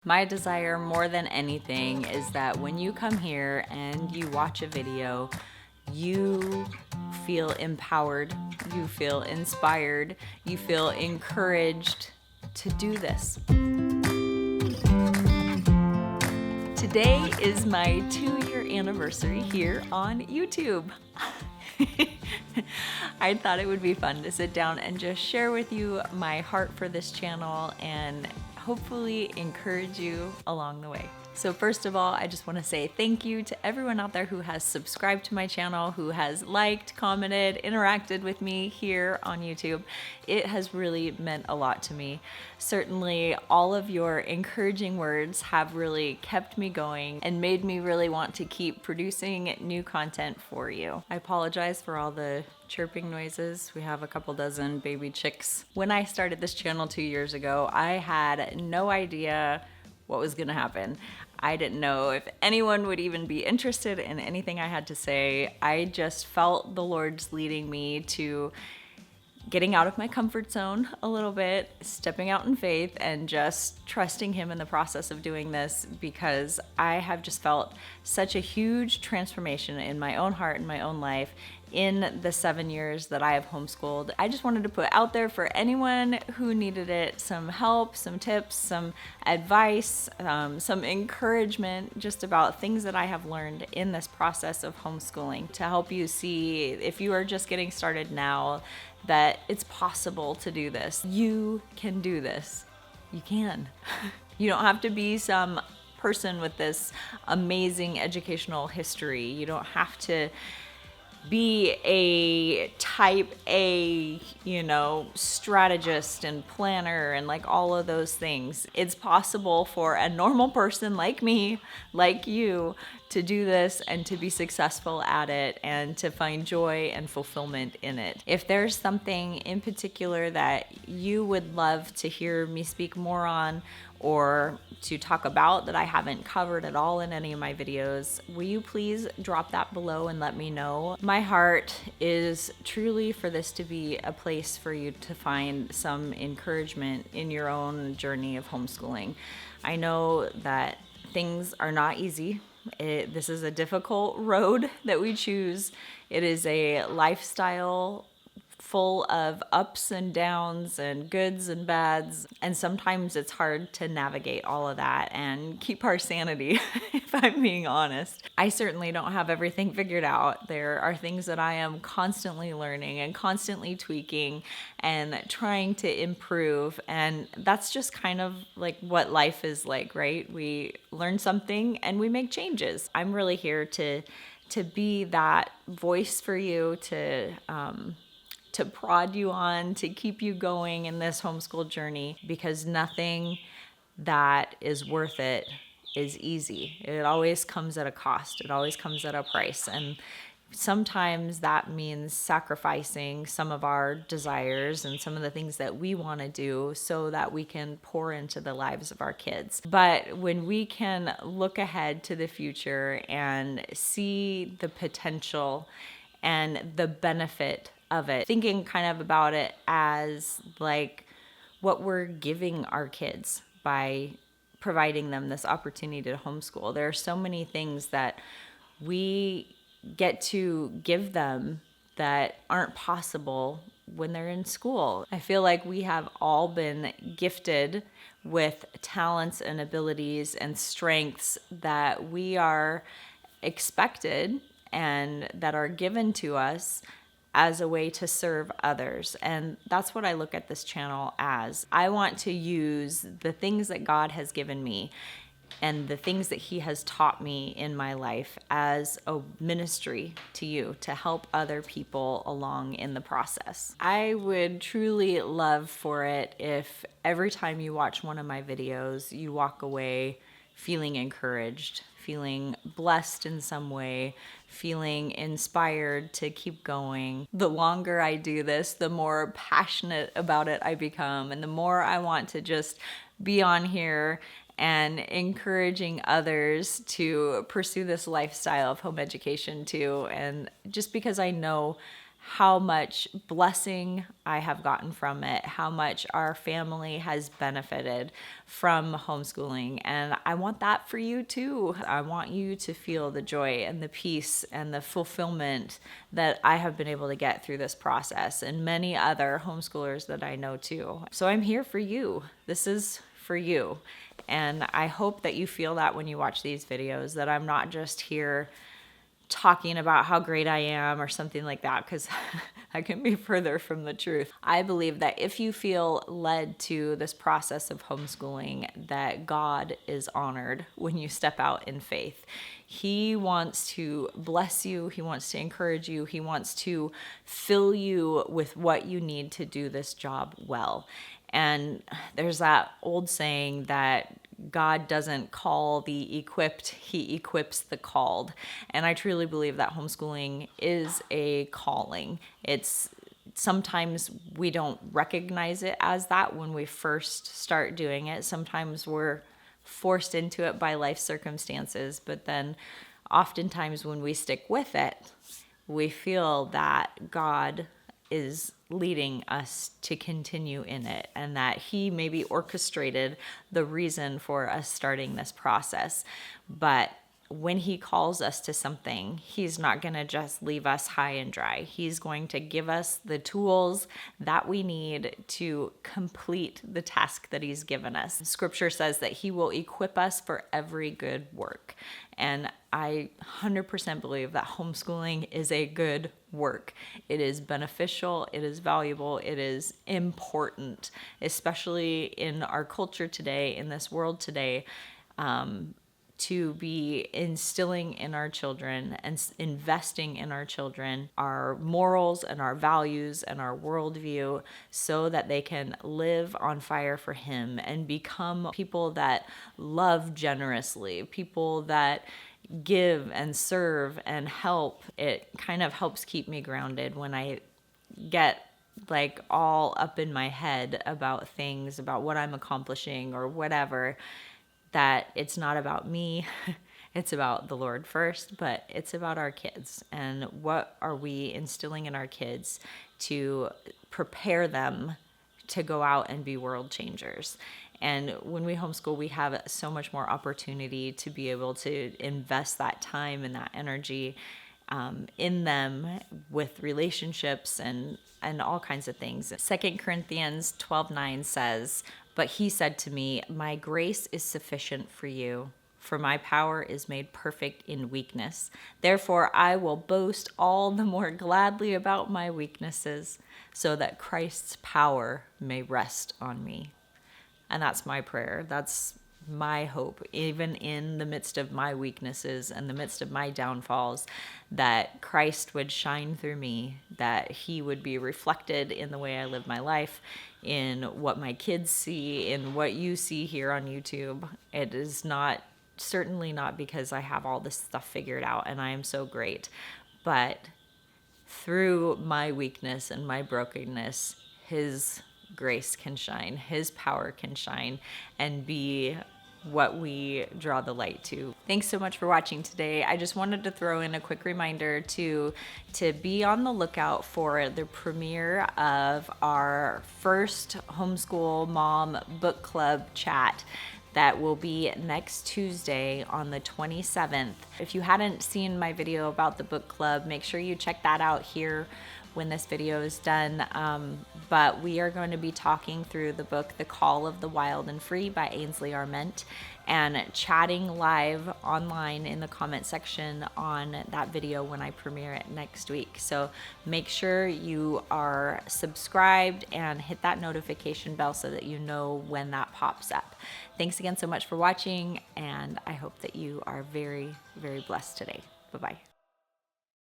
My desire more than anything is that when you come here and you watch a video, you feel empowered, you feel inspired, you feel encouraged to do this. Today is my 2-year anniversary here on YouTube. I thought it would be fun to sit down and just share with you my heart for this channel and hopefully encourage you along the way. So first of all, I just want to say thank you to everyone out there who has subscribed to my channel, who has liked, commented, interacted with me here on YouTube. It has really meant a lot to me. Certainly, all of your encouraging words have really kept me going and made me really want to keep producing new content for you. I apologize for all the chirping noises. We have a couple dozen baby chicks. When I started this channel 2 years ago, I had no idea what was gonna happen. I didn't know if anyone would even be interested in anything I had to say. I just felt the Lord's leading me to getting out of my comfort zone a little bit, stepping out in faith, and just trusting Him in the process of doing this, because I have just felt such a huge transformation in my own heart and my own life in the 7 years that I have homeschooled. I just wanted to put out there for anyone who needed it, some help, some tips, some advice, some encouragement just about things that I have learned in this process of homeschooling to help you see, if you are just getting started now, that it's possible to do this. You can do this. You can. You don't have to be some person with this amazing educational history. You don't have to be a type A, strategist and planner and like all of those things. It's possible for a normal person like me, like you, to do this and to be successful at it and to find joy and fulfillment in it. If there's something in particular that you would love to hear me speak more on or to talk about that I haven't covered at all in any of my videos, will you please drop that below and let me know? My heart is truly for this to be a place for you to find some encouragement in your own journey of homeschooling. I know that things are not easy. This is a difficult road that we choose. It is a lifestyle full of ups and downs and goods and bads, and sometimes it's hard to navigate all of that and keep our sanity, if I'm being honest. I certainly don't have everything figured out. There are things that I am constantly learning and constantly tweaking and trying to improve, and that's just kind of like what life is like, right? We learn something and we make changes. I'm really here to be that voice for you, to prod you on, to keep you going in this homeschool journey, because nothing that is worth it is easy. It always comes at a cost. It always comes at a price. And sometimes that means sacrificing some of our desires and some of the things that we want to do so that we can pour into the lives of our kids. But when we can look ahead to the future and see the potential and the benefit of it, thinking kind of about it as like what we're giving our kids by providing them this opportunity to homeschool. There are so many things that we get to give them that aren't possible when they're in school. I feel like we have all been gifted with talents and abilities and strengths that we are expected and that are given to us as a way to serve others. And that's what I look at this channel as. I want to use the things that God has given me and the things that He has taught me in my life as a ministry to you, to help other people along in the process. I would truly love for it if every time you watch one of my videos, you walk away feeling encouraged, feeling blessed in some way, feeling inspired to keep going. The longer I do this, the more passionate about it I become, and the more I want to just be on here and encouraging others to pursue this lifestyle of home education too. And just because I know how much blessing I have gotten from it, how much our family has benefited from homeschooling. And I want that for you too. I want you to feel the joy and the peace and the fulfillment that I have been able to get through this process, and many other homeschoolers that I know too. So I'm here for you. This is for you. And I hope that you feel that when you watch these videos, that I'm not just here talking about how great I am or something like that, because I can be further from the truth. I believe that if you feel led to this process of homeschooling, that God is honored when you step out in faith. He wants to bless you. He wants to encourage you. He wants to fill you with what you need to do this job well. And there's that old saying that God doesn't call the equipped, he equips the called. And I truly believe that homeschooling is a calling. It's sometimes we don't recognize it as that when we first start doing it. Sometimes we're forced into it by life circumstances, but then oftentimes when we stick with it, we feel that God is leading us to continue in it, and that he maybe orchestrated the reason for us starting this process. But when he calls us to something, he's not going to just leave us high and dry. He's going to give us the tools that we need to complete the task that he's given us. Scripture says that he will equip us for every good work. And I 100% believe that homeschooling is a good work. It is beneficial, it is valuable, it is important, especially in our culture today, in this world today. To be instilling in our children and investing in our children our morals and our values and our worldview, so that they can live on fire for him and become people that love generously, people that give and serve and help. It kind of helps keep me grounded when I get like all up in my head about things, about what I'm accomplishing or whatever, that it's not about me, it's about the Lord first, but it's about our kids. And what are we instilling in our kids to prepare them to go out and be world changers? And when we homeschool, we have so much more opportunity to be able to invest that time and that energy in them with relationships and all kinds of things. 2 Corinthians 12:9 says, "But he said to me, my grace is sufficient for you, for my power is made perfect in weakness. Therefore, I will boast all the more gladly about my weaknesses, so that Christ's power may rest on me." And that's my prayer. That's my hope, even in the midst of my weaknesses and the midst of my downfalls, that Christ would shine through me, that he would be reflected in the way I live my life, in what my kids see, in what you see here on YouTube. It is certainly not because I have all this stuff figured out and I am so great, but through my weakness and my brokenness, his grace can shine, his power can shine, and be what we draw the light to. Thanks so much for watching today. I just wanted to throw in a quick reminder to be on the lookout for the premiere of our first Homeschool Mom Book Club chat. That will be next Tuesday on the 27th. If you hadn't seen my video about the book club, make sure you check that out here when this video is done. But we are going to be talking through the book, The Call of the Wild and Free by Ainsley Arment, and chatting live online in the comment section on that video when I premiere it next week. So make sure you are subscribed and hit that notification bell so that you know when that pops up. Thanks again so much for watching, and I hope that you are very, very blessed today. Bye-bye.